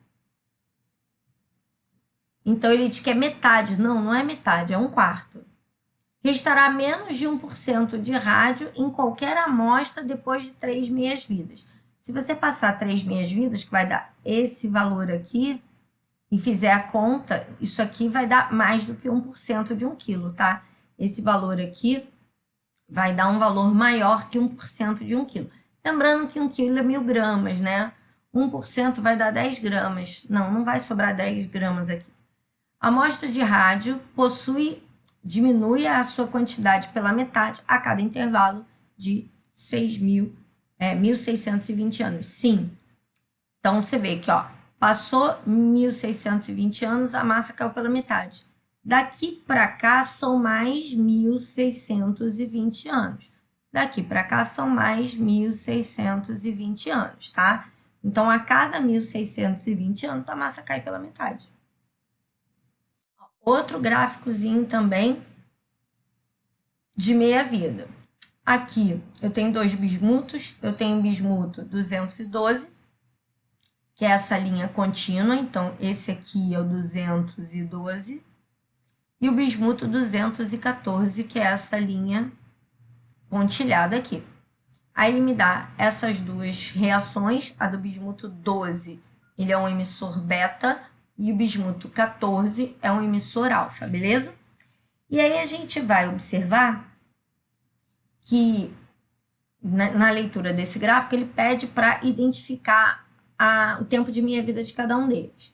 Então, ele diz que é metade. Não, não é metade, é 1/4. Restará menos de 1% de rádio em qualquer amostra depois de 3 meias-vidas. Se você passar 3 meias-vidas, que vai dar esse valor aqui, e fizer a conta, isso aqui vai dar mais do que 1% de 1 quilo, tá? Esse valor aqui vai dar um valor maior que 1% de 1 quilo. Lembrando que 1 quilo é 1.000 gramas, né? 1% vai dar 10 gramas. Não, não vai sobrar 10 gramas aqui. A amostra de rádio diminui a sua quantidade pela metade a cada intervalo de 1.620 anos. Sim. Então, você vê que, ó, passou 1.620 anos, a massa caiu pela metade. Daqui para cá são mais 1.620 anos. Daqui para cá são mais 1.620 anos, tá? Então, a cada 1.620 anos, a massa cai pela metade. Outro gráficozinho também de meia-vida. Aqui eu tenho dois bismutos, eu tenho o bismuto 212, que é essa linha contínua, então esse aqui é o 212, e o bismuto 214, que é essa linha pontilhada aqui. Aí ele me dá essas duas reações, a do bismuto 12, ele é um emissor beta, e o bismuto 14 é um emissor alfa, beleza? E aí a gente vai observar que na leitura desse gráfico ele pede para identificar o tempo de meia-vida de cada um deles.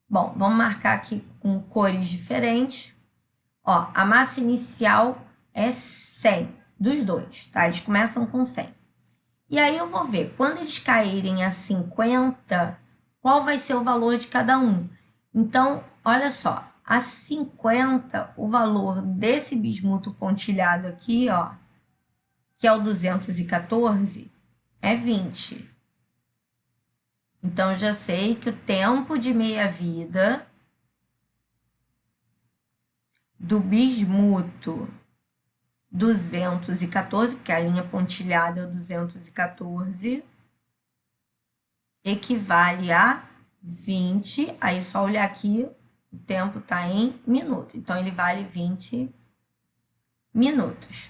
Bom, vamos marcar aqui com cores diferentes. Ó, a massa inicial é 100 dos dois, tá? Eles começam com 100. E aí eu vou ver, quando eles caírem a 50, qual vai ser o valor de cada um. Então, olha só, a 50, o valor desse bismuto pontilhado aqui, ó, que é o 214, é 20. Então, eu já sei que o tempo de meia-vida do bismuto 214, porque a linha pontilhada é o 214, equivale a 20. Aí, só olhar aqui, o tempo está em minuto. Então, ele vale 20 minutos.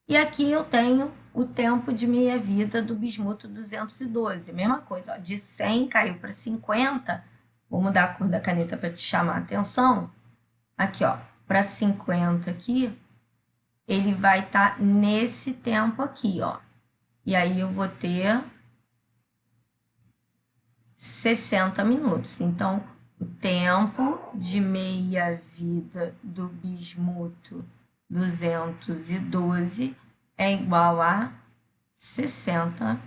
E aqui eu tenho o tempo de meia-vida do bismuto 212. Mesma coisa, ó, de 100 caiu para 50. Vou mudar a cor da caneta para te chamar a atenção. Aqui, ó, para 50 aqui, ele vai estar nesse tempo aqui, ó. E aí eu vou ter 60 minutos. Então, o tempo de meia-vida do bismuto 212 é igual a 60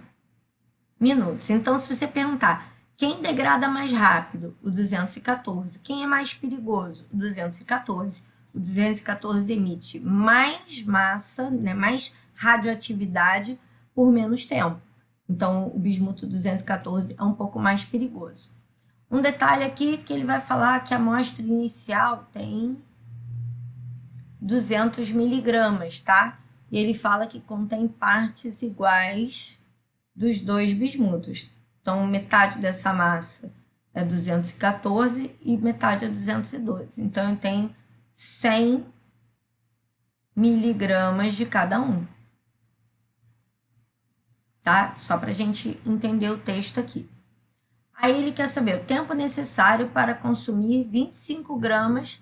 minutos. Então, se você perguntar, quem degrada mais rápido? O 214. Quem é mais perigoso? O 214. O 214 emite mais massa, né, mais radioatividade por menos tempo. Então, o bismuto 214 é um pouco mais perigoso. Um detalhe aqui que ele vai falar que a amostra inicial tem 200 miligramas, tá? E ele fala que contém partes iguais dos dois bismutos. Então, metade dessa massa é 214 e metade é 212. Então, eu tenho 100 miligramas de cada um. Tá? Só para a gente entender o texto aqui. Aí ele quer saber o tempo necessário para consumir 25 gramas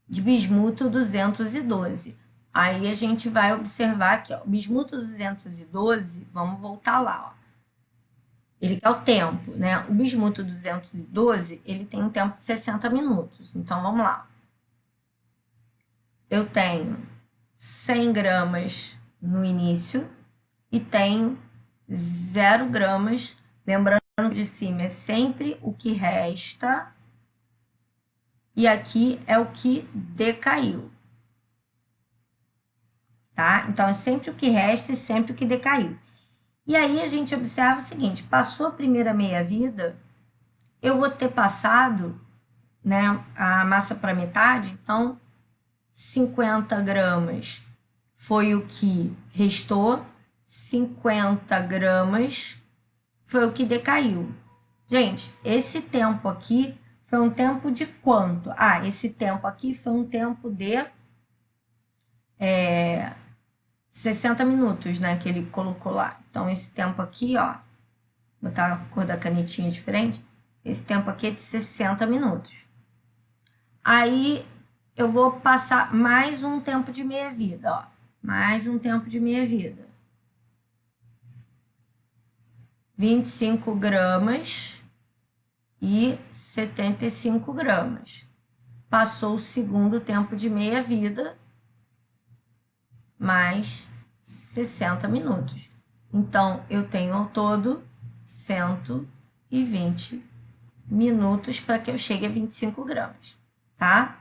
de bismuto 212. Aí a gente vai observar aqui, ó, o bismuto 212, vamos voltar lá, ó. Ele quer o tempo, né? O bismuto 212, ele tem um tempo de 60 minutos. Então, vamos lá. Eu tenho 100 gramas no início e tenho 0 gramas. Lembrando que de cima é sempre o que resta e aqui é o que decaiu. Tá? Então, é sempre o que resta e sempre o que decaiu. E aí, a gente observa o seguinte, passou a primeira meia-vida, eu vou ter passado, né, a massa para metade, então, 50 gramas foi o que restou, 50 gramas foi o que decaiu. Gente, esse tempo aqui foi um tempo de quanto? Ah, esse tempo aqui foi um tempo de 60 minutos, né, que ele colocou lá. Então, esse tempo aqui, ó, vou botar a cor da canetinha diferente, esse tempo aqui é de 60 minutos. Aí, eu vou passar mais um tempo de meia-vida, ó, mais um tempo de meia-vida. 25 gramas e 75 gramas. Passou o segundo tempo de meia-vida, mais 60 minutos. Então, eu tenho ao todo 120 minutos para que eu chegue a 25 gramas, tá?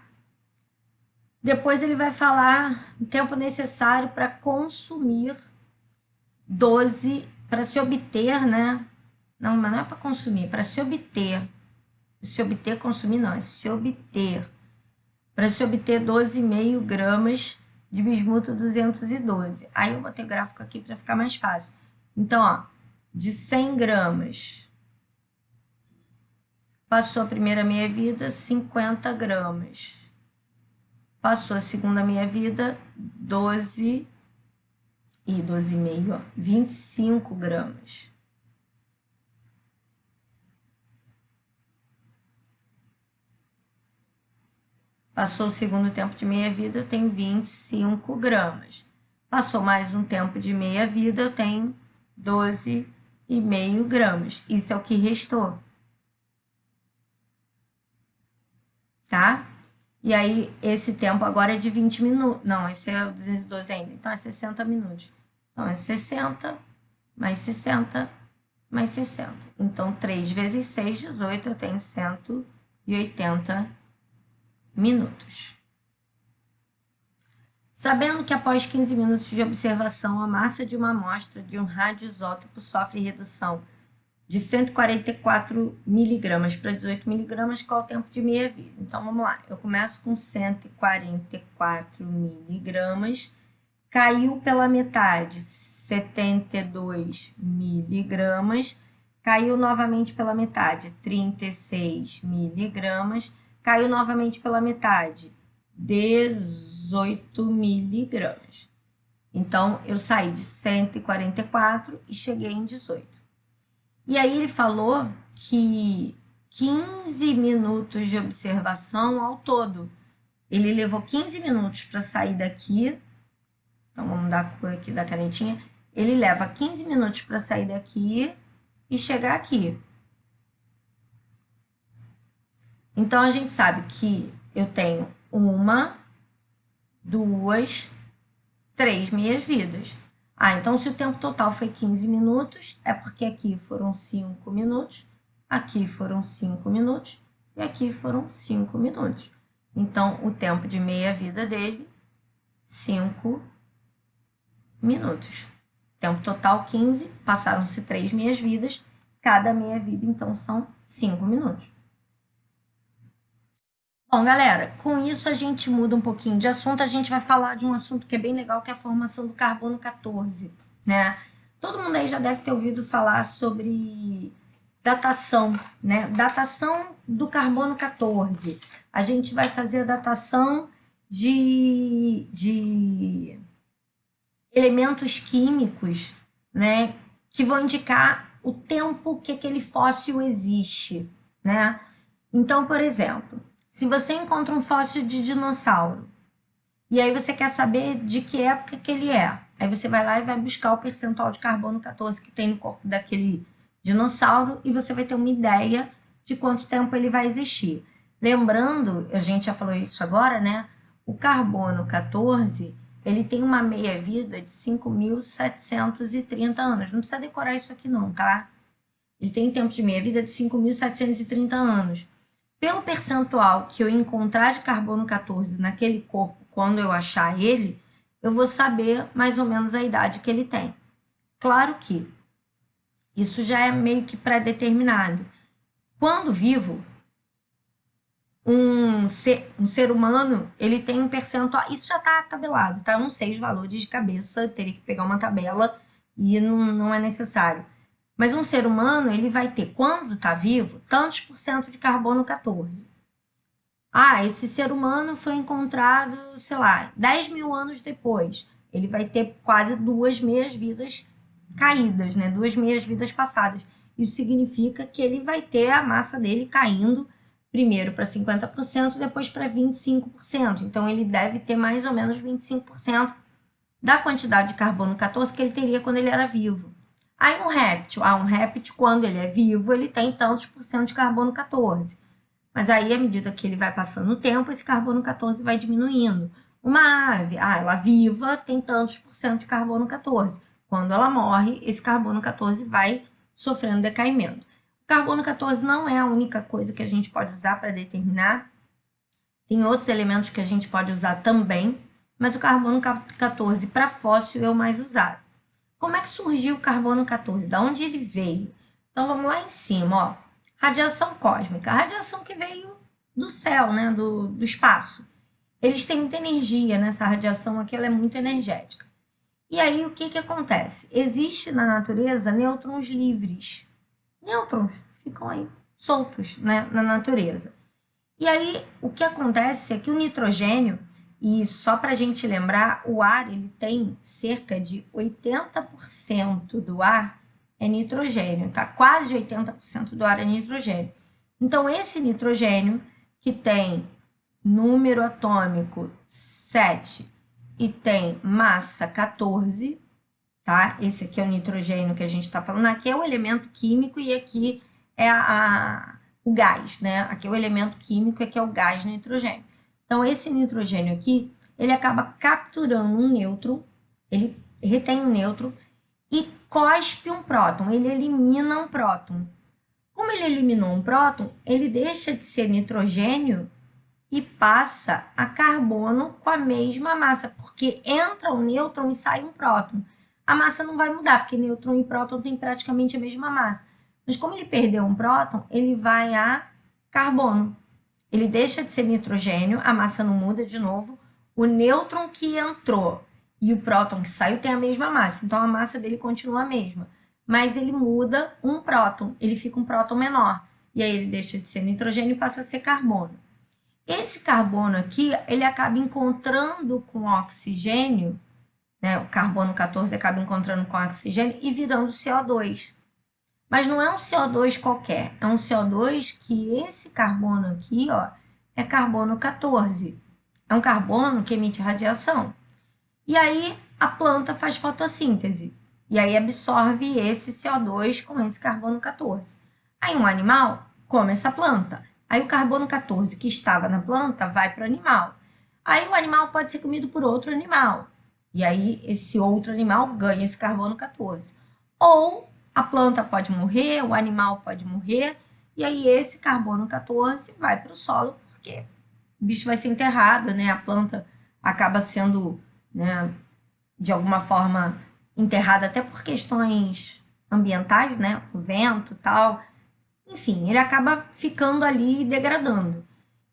Depois ele vai falar o tempo necessário para consumir 12, para se obter, né? Não, mas não é para consumir, para se obter. Se obter, consumir não, é se obter. Para se obter 12,5 gramas de bismuto 212. Aí eu botei gráfico aqui para ficar mais fácil. Então, ó, de 100 gramas, passou a primeira meia-vida, 50 gramas. Passou a segunda meia-vida, 12 e 12,5, ó, 25 gramas. Passou o segundo tempo de meia-vida, eu tenho 25 gramas. Passou mais um tempo de meia-vida, eu tenho 12,5 gramas. Isso é o que restou. Tá? E aí, esse tempo agora é de 20 minutos. Não, esse é o 212 ainda. Então, é 60 minutos. Então, é 60, mais 60, mais 60. Então, 3 vezes 6, 18, eu tenho 180 minutos. Sabendo que após 15 minutos de observação, a massa de uma amostra de um radioisótopo sofre redução de 144 miligramas para 18 miligramas, qual é o tempo de meia-vida? Então, vamos lá. Eu começo com 144 miligramas, caiu pela metade, 72 miligramas, caiu novamente pela metade, 36 miligramas, caiu novamente pela metade, 18 miligramas. Então, eu saí de 144 e cheguei em 18. E aí ele falou que 15 minutos de observação ao todo. Ele levou 15 minutos para sair daqui. Então, vamos dar a cor aqui da canetinha. Ele leva 15 minutos para sair daqui e chegar aqui. Então, a gente sabe que eu tenho 1, 2, 3 meias-vidas. Então, se o tempo total foi 15 minutos, é porque aqui foram 5 minutos, aqui foram 5 minutos e aqui foram 5 minutos. Então, o tempo de meia-vida dele, 5 minutos. Tempo total, 15, passaram-se 3 meias-vidas, cada meia-vida, então, são 5 minutos. Bom, galera, com isso a gente muda um pouquinho de assunto, a gente vai falar de um assunto que é bem legal, que é a formação do carbono 14, né? Todo mundo aí já deve ter ouvido falar sobre datação, né? Datação do carbono 14. A gente vai fazer a datação de elementos químicos, né? Que vão indicar o tempo que aquele fóssil existe, né? Então, por exemplo, se você encontra um fóssil de dinossauro e aí você quer saber de que época que ele é, aí você vai lá e vai buscar o percentual de carbono 14 que tem no corpo daquele dinossauro e você vai ter uma ideia de quanto tempo ele vai existir. Lembrando, a gente já falou isso agora, né? O carbono 14, ele tem uma meia-vida de 5.730 anos. Não precisa decorar isso aqui não, tá? Ele tem tempo de meia-vida de 5.730 anos. Pelo percentual que eu encontrar de carbono 14 naquele corpo, quando eu achar ele, eu vou saber mais ou menos a idade que ele tem. Claro que isso já é meio que pré-determinado. Quando vivo, um ser humano, ele tem um percentual... Isso já está tabelado, tá? Eu não sei os valores de cabeça, teria que pegar uma tabela e não é necessário. Mas um ser humano, ele vai ter, quando está vivo, tantos por cento de carbono 14. Esse ser humano foi encontrado, sei lá, 10 mil anos depois. Ele vai ter quase 2 meias-vidas caídas, né? 2 meias-vidas passadas. Isso significa que ele vai ter a massa dele caindo primeiro para 50%, depois para 25%. Então, ele deve ter mais ou menos 25% da quantidade de carbono 14 que ele teria quando ele era vivo. Aí um réptil, quando ele é vivo, ele tem tantos por cento de carbono 14. Mas aí, à medida que ele vai passando o tempo, esse carbono 14 vai diminuindo. Uma ave, ela viva, tem tantos por cento de carbono 14. Quando ela morre, esse carbono 14 vai sofrendo decaimento. O carbono 14 não é a única coisa que a gente pode usar para determinar Tem outros elementos que a gente pode usar também, mas o carbono 14 para fóssil é o mais usado. Como é que surgiu o carbono 14? Da onde ele veio? Então vamos lá em cima, ó. Radiação cósmica, a radiação que veio do céu, né, do espaço. Eles têm muita energia nessa radiação aqui, ela é muito energética. E aí o que acontece? Existe na natureza nêutrons livres. Nêutrons ficam aí soltos, né, na natureza. E aí o que acontece é que o nitrogênio, e só para a gente lembrar, o ar ele tem cerca de 80% do ar é nitrogênio, tá? Quase 80% do ar é nitrogênio. Então, esse nitrogênio, que tem número atômico 7 e tem massa 14, tá? Esse aqui é o nitrogênio que a gente está falando. Aqui é o elemento químico e aqui é o gás, né? Aqui é o elemento químico e aqui é o gás nitrogênio. Então, esse nitrogênio aqui, ele acaba capturando um nêutron, ele retém um nêutron e cospe um próton, ele elimina um próton. Como ele eliminou um próton, ele deixa de ser nitrogênio e passa a carbono com a mesma massa, porque entra um nêutron e sai um próton. A massa não vai mudar, porque nêutron e próton têm praticamente a mesma massa. Mas como ele perdeu um próton, ele vai a carbono. Ele deixa de ser nitrogênio, a massa não muda de novo. O nêutron que entrou e o próton que saiu tem a mesma massa, então a massa dele continua a mesma. Mas ele muda um próton, ele fica um próton menor. E aí ele deixa de ser nitrogênio e passa a ser carbono. Esse carbono aqui, ele acaba encontrando com oxigênio, né? O carbono 14 acaba encontrando com oxigênio e virando CO2. Mas não é um CO2 qualquer, é um CO2 que esse carbono aqui, ó, é carbono 14. É um carbono que emite radiação. E aí a planta faz fotossíntese. E aí absorve esse CO2 com esse carbono 14. Aí um animal come essa planta. Aí o carbono 14 que estava na planta vai para o animal. Aí o animal pode ser comido por outro animal. E aí esse outro animal ganha esse carbono 14. Ou a planta pode morrer, o animal pode morrer, e aí esse carbono 14 vai para o solo, porque o bicho vai ser enterrado, né? A planta acaba sendo, né, de alguma forma enterrada até por questões ambientais, né? O vento e tal. Enfim, ele acaba ficando ali degradando.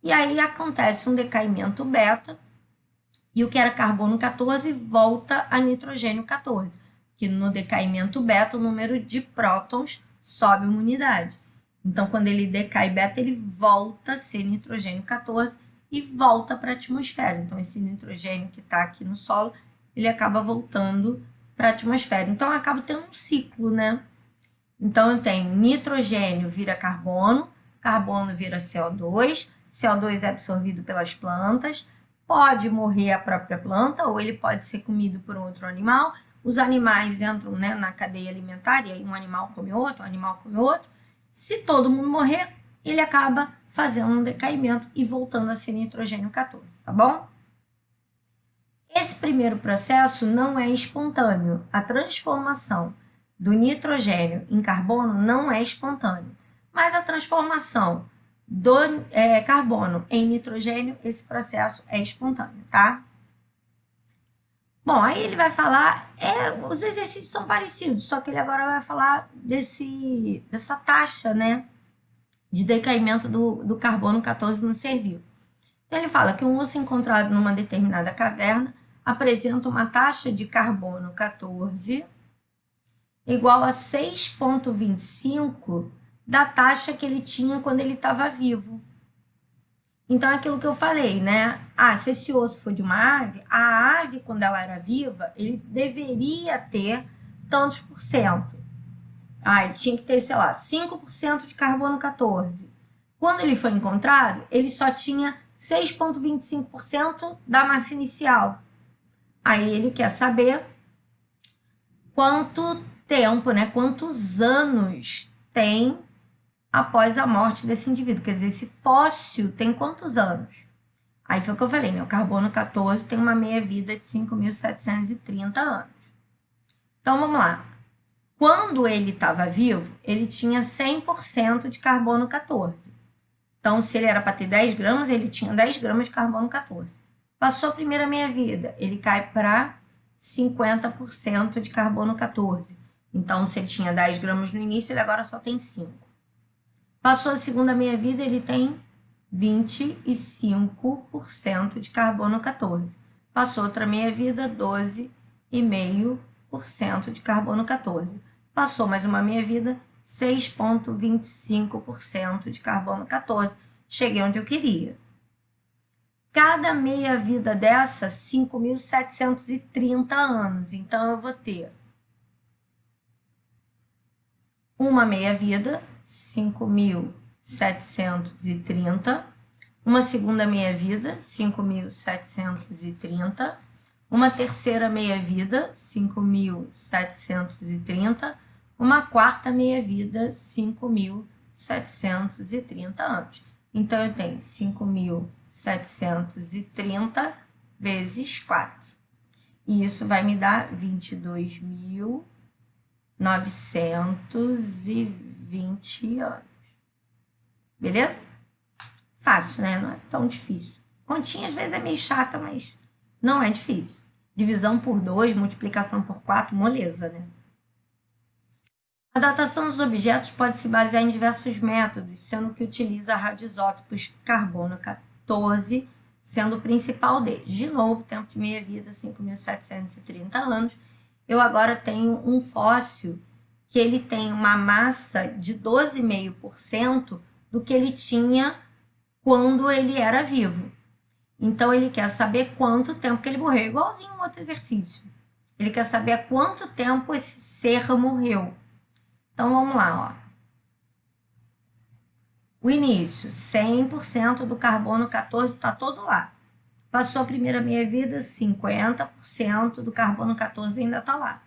E aí acontece um decaimento beta, e o que era carbono 14 volta a nitrogênio 14, que no decaimento beta o número de prótons sobe uma unidade. Então, quando ele decai beta, ele volta a ser nitrogênio 14 e volta para a atmosfera. Então, esse nitrogênio que está aqui no solo, ele acaba voltando para a atmosfera. Então, acaba tendo um ciclo, né? Então, eu tenho nitrogênio vira carbono, carbono vira CO2, CO2 é absorvido pelas plantas, pode morrer a própria planta ou ele pode ser comido por outro animal. Os animais entram, né, na cadeia alimentar, e aí um animal come outro, um animal come outro. Se todo mundo morrer, ele acaba fazendo um decaimento e voltando a ser nitrogênio 14, tá bom? Esse primeiro processo não é espontâneo. A transformação do nitrogênio em carbono não é espontânea. Mas a transformação do carbono em nitrogênio, esse processo é espontâneo, tá? Bom, aí ele vai falar, os exercícios são parecidos, só que ele agora vai falar dessa taxa, né, de decaimento do carbono 14 no ser vivo. Então, ele fala que um osso encontrado numa determinada caverna apresenta uma taxa de carbono 14 igual a 6,25 da taxa que ele tinha quando ele estava vivo. Então, é aquilo que eu falei, né? Se esse osso for de uma ave, a ave, quando ela era viva, ele deveria ter tantos por cento. Ele tinha que ter, sei lá, 5% de carbono 14. Quando ele foi encontrado, ele só tinha 6,25% da massa inicial. Aí ele quer saber quanto tempo, né? Quantos anos tem após a morte desse indivíduo. Quer dizer, esse fóssil tem quantos anos? Aí foi o que eu falei, né? O carbono 14 tem uma meia-vida de 5.730 anos. Então, vamos lá. Quando ele estava vivo, ele tinha 100% de carbono 14. Então, se ele era para ter 10 gramas, ele tinha 10 gramas de carbono 14. Passou a primeira meia-vida, ele cai para 50% de carbono 14. Então, se ele tinha 10 gramas no início, ele agora só tem 5. Passou a segunda meia-vida, ele tem 25% de carbono 14. Passou outra meia-vida, 12,5% de carbono 14. Passou mais uma meia-vida, 6,25% de carbono 14. Cheguei onde eu queria. Cada meia-vida dessa, 5.730 anos. Então, eu vou ter uma meia-vida, 5.730. Uma segunda meia-vida, 5.730. Uma terceira meia-vida, 5.730. Uma quarta meia-vida, 5.730 anos. Então, eu tenho 5.730 vezes 4. E isso vai me dar 22.920 anos. Beleza? Fácil, né? Não é tão difícil. Continha às vezes é meio chata, mas não é difícil. Divisão por 2, multiplicação por 4, moleza, né? A datação dos objetos pode se basear em diversos métodos, sendo que utiliza radioisótopos carbono 14, sendo o principal deles. De novo, tempo de meia-vida, 5.730 anos. Eu agora tenho um fóssil que ele tem uma massa de 12,5% do que ele tinha quando ele era vivo. Então, ele quer saber quanto tempo que ele morreu, igualzinho um outro exercício. Ele quer saber há quanto tempo esse ser morreu. Então, vamos lá, ó. O início, 100% do carbono 14 está todo lá. Passou a primeira meia-vida, 50% do carbono 14 ainda está lá.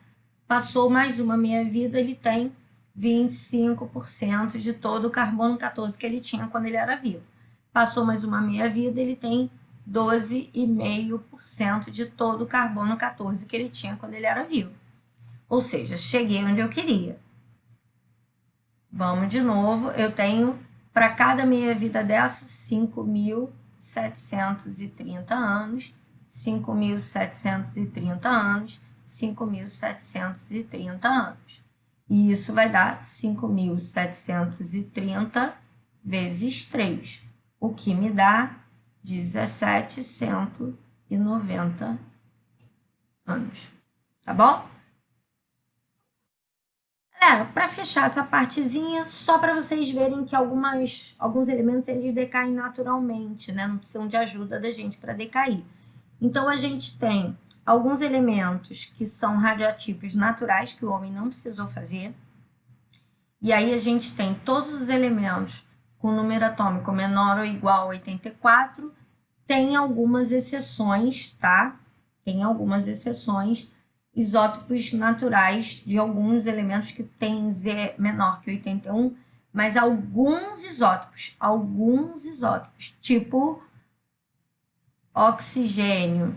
Passou mais uma meia-vida, ele tem 25% de todo o carbono 14 que ele tinha quando ele era vivo. Passou mais uma meia-vida, ele tem 12,5% de todo o carbono 14 que ele tinha quando ele era vivo. Ou seja, cheguei onde eu queria. Vamos de novo, eu tenho para cada meia-vida dessas 5.730 anos, 5.730 anos, 5.730 anos. E isso vai dar 5.730 vezes 3, o que me dá 1790 anos. Tá bom? Galera, para fechar essa partezinha, só para vocês verem que alguns elementos eles decaem naturalmente, né? Não precisam de ajuda da gente para decair. Então, a gente tem alguns elementos que são radioativos naturais, que o homem não precisou fazer. E aí, a gente tem todos os elementos com número atômico menor ou igual a 84. Tem algumas exceções, tá? Tem algumas exceções. Isótopos naturais de alguns elementos que têm Z menor que 81, mas alguns isótopos, tipo oxigênio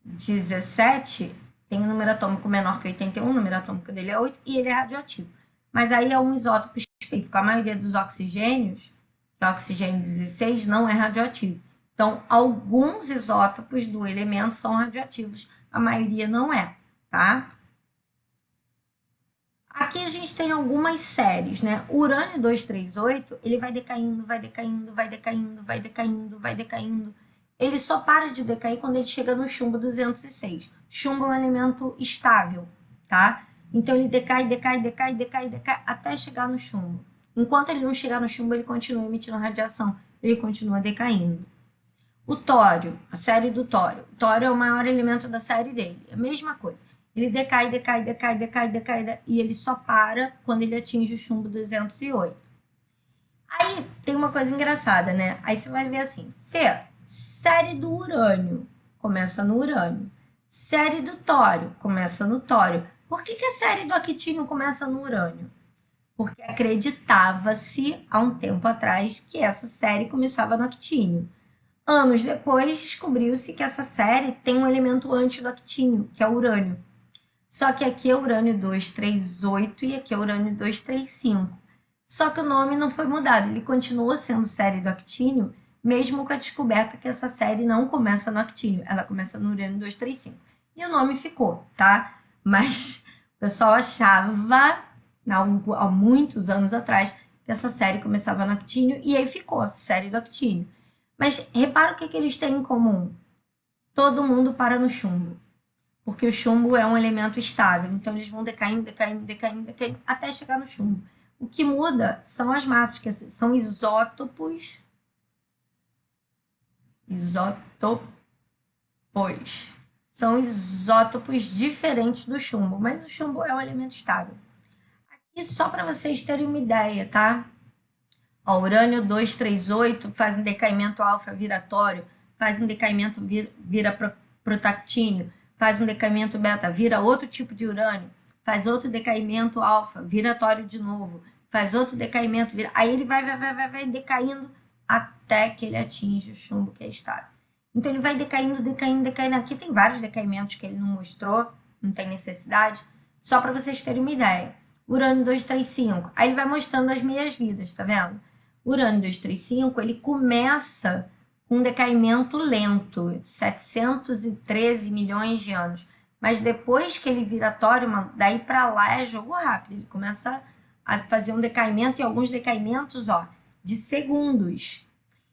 17, tem um número atômico menor que 81, o número atômico dele é 8 e ele é radioativo. Mas aí é um isótopo específico. A maioria dos oxigênios, que é o oxigênio 16, não é radioativo. Então, alguns isótopos do elemento são radioativos, a maioria não é, tá? Aqui a gente tem algumas séries, né? O urânio 238, ele vai decaindo, vai decaindo, vai decaindo, vai decaindo, vai decaindo. Ele só para de decair quando ele chega no chumbo 206. Chumbo é um elemento estável, tá? Então, ele decai, decai, decai, decai, decai, até chegar no chumbo. Enquanto ele não chegar no chumbo, ele continua emitindo radiação, ele continua decaindo. O tório, a série do tório. O tório é o maior elemento da série dele. É a mesma coisa. Ele decai, decai, decai, decai, decai, e ele só para quando ele atinge o chumbo 208. Aí tem uma coisa engraçada, né? Aí você vai ver assim, Fê, série do urânio começa no urânio. Série do tório começa no tório. Por que a série do actínio começa no urânio? Porque acreditava-se, há um tempo atrás, que essa série começava no actínio. Anos depois, descobriu-se que essa série tem um elemento antes do actínio, que é o urânio. Só que aqui é urânio 238 e aqui é urânio 235. Só que o nome não foi mudado, ele continuou sendo série do actínio, mesmo com a descoberta que essa série não começa no actínio, ela começa no urânio 235. E o nome ficou, tá? Mas o pessoal achava, há muitos anos atrás, que essa série começava no actínio, e aí ficou, série do actínio. Mas repara o que eles têm em comum. Todo mundo para no chumbo, porque o chumbo é um elemento estável, então eles vão decaindo, até chegar no chumbo. O que muda são as massas, que são isótopos. São isótopos diferentes do chumbo, mas o chumbo é um elemento estável. Aqui só para vocês terem uma ideia, tá? O urânio 238 faz um decaimento alfa viratório, faz um decaimento vira protactínio, faz um decaimento beta, vira outro tipo de urânio, faz outro decaimento alfa, viratório de novo, faz outro decaimento, aí ele vai decaindo até que ele atinge o chumbo que é estável. Então ele vai decaindo. Aqui tem vários decaimentos que ele não mostrou, não tem necessidade, só para vocês terem uma ideia. Urânio 235, aí ele vai mostrando as meias-vidas, tá vendo? Urânio 235, ele começa com um decaimento lento, 713 milhões de anos. Mas depois que ele vira tório, daí para lá é jogo rápido. Ele começa a fazer um decaimento, e alguns decaimentos, de segundos.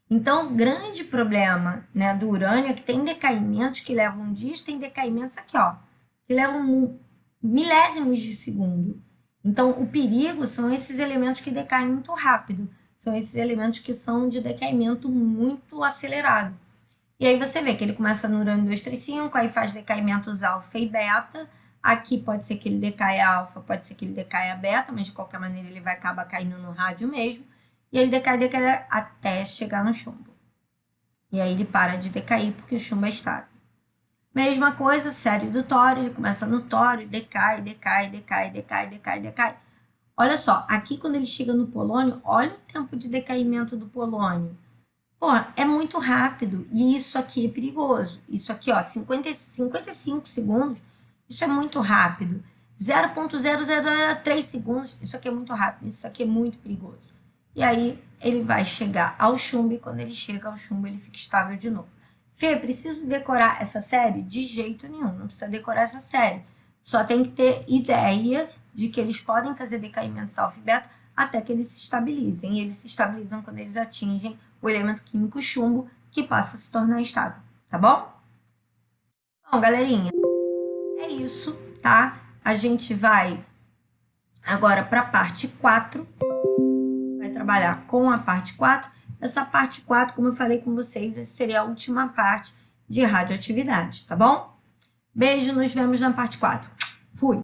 Então, o grande problema, né, do urânio é que tem decaimentos que levam dias, tem decaimentos aqui, que levam milésimos de segundo. Então, o perigo são esses elementos que decaem muito rápido. São esses elementos que são de decaimento muito acelerado. E aí você vê que ele começa no urânio 235, aí faz decaimentos alfa e beta. Aqui pode ser que ele decaia alfa, pode ser que ele decaia beta, mas de qualquer maneira ele vai acabar caindo no rádio mesmo. E ele decai até chegar no chumbo. E aí ele para de decair porque o chumbo é estável. Mesma coisa, série do tório, ele começa no tório, decai. Olha só, aqui quando ele chega no polônio, olha o tempo de decaimento do polônio. É muito rápido, e isso aqui é perigoso. Isso aqui, 55 segundos, isso é muito rápido. 0,003 segundos, isso aqui é muito rápido, isso aqui é muito perigoso. E aí ele vai chegar ao chumbo, e quando ele chega ao chumbo, ele fica estável de novo. Fê, preciso decorar essa série? De jeito nenhum, não precisa decorar essa série. Só tem que ter ideia de que eles podem fazer decaimentos alfa e beta até que eles se estabilizem. E eles se estabilizam quando eles atingem o elemento químico chumbo, que passa a se tornar estável, tá bom? Bom, galerinha, é isso, tá? A gente vai agora para a parte 4. Vai trabalhar com a parte 4. Essa parte 4, como eu falei com vocês, essa seria a última parte de radioatividade, tá bom? Beijo, nos vemos na parte 4. Fui!